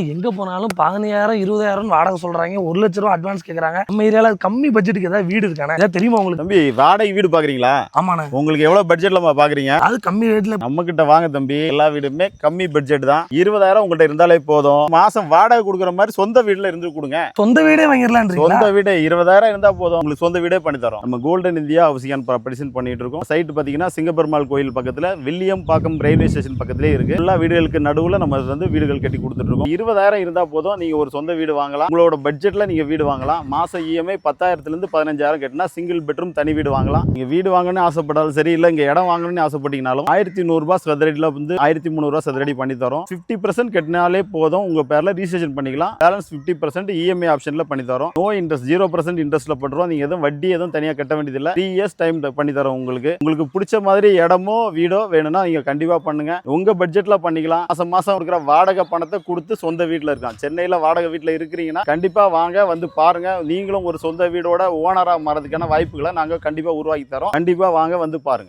எங்க போனாலும் 15,000 20,000 வாடகை சொல்றாங்க, 1 லட்ச ரூபா அட்வான்ஸ் கேக்குறாங்க. நம்ம ஏரியால கம்மி பட்ஜெட்டுக்கு ஏதாவது வீடு இருக்கானே, ஏதாவது தெரியுமா உங்களுக்கு? தம்பி வாடகை வீடு பாக்குறீங்களா? ஆமாண்ணே. உங்களுக்கு எவ்வளவு பட்ஜெட்ல பாக்குறீங்க? அது கம்மி ரேட்ல நம்ம கிட்ட வாங்க தம்பி, எல்லா வீடுமே கம்மி பட்ஜெட் தான். 20,000 உங்கள்கிட்ட இருந்தாலே போதும். மாசம் வாடகை கொடுக்குற மாதிரி சொந்த வீடுல இருந்து கொடுங்க. சொந்த வீடே வாங்கிடலான்றீங்களா? சொந்த வீடு 20,000 இருந்தா போதும், உங்களுக்கு சொந்த வீடே பண்ணி தரோம். நம்ம golden India housing and properties பண்ணிட்டு இருக்கோம். சைட் பாத்தீங்கன்னா சிங்கப்பெருமாள் கோயில் பக்கத்துல வில்லியம் பாக்கம் ரயில்வே ஸ்டேஷன் பக்கத்திலே இருக்கு. எல்லா வீடுகளுக்கு நடுவுல நம்ம வந்து வீடுகள் கட்டி கொடுத்துட்டு இருக்கோம். 20,000 இருந்தா போதும், நீங்க ஒரு சொந்த வீடு வாங்கலாம். உங்களோட பட்ஜெட்ல நீங்க வீடு வாங்கலாம். மாச இஎம்ஐ 10,000 இருந்து 15,000 கட்டினா சிங்கிள் பெட்ரூம் தனி வீடு வாங்கலாம். நீங்க வீடு வாங்கணும்னு ஆசைப்பட்டாலும் சரி, இல்ல இங்க இடம் வாங்கணும்னு ஆசைப்பட்டீங்கனாலும் 1,100 ரூபாய் சதுரடியில வந்து 1,300 சதுரடி பண்ணி தரோம். 50% கட்டினாலே போதும், உங்க பேர்ல ரிஜிஸ்ட்ரேஷன் பண்ணிக்கலாம். பேலன்ஸ் 50% இஎம்ஐ ஆப்ஷன்ல பண்ணி தரோம். நோ இன்ட்ரெஸ்ட், 0% இன்ட்ரெஸ்ட்ல பண்றோம். நீங்க எதுவும் வட்டி எதுவும் தனியா கட்ட வேண்டியதில்லை. 3 இயர்ஸ் டைம் பண்ணி தரோம். உங்களுக்கு பிடிச்ச மாதிரி இடமோ வீடோ வேணும்னா நீங்க கண்டிப்பா பண்ணுங்க. உங்க பட்ஜெட்ல பண்ணிக்கலாம். மாசம் மாசம் இருக்கிற வாடகை பணத்தை கொடுத்து சொந்த வீட்டுல இருக்கான். சென்னையில வாடகை வீட்டுல இருக்கிறீங்கன்னா கண்டிப்பா வாங்க, வந்து பாருங்க. நீங்களும் ஒரு சொந்த வீடோட ஓனரா மாறதுக்கான வாய்ப்புகளை நாங்க கண்டிப்பா உருவாக்கி தரோம். கண்டிப்பா வாங்க, வந்து பாருங்க.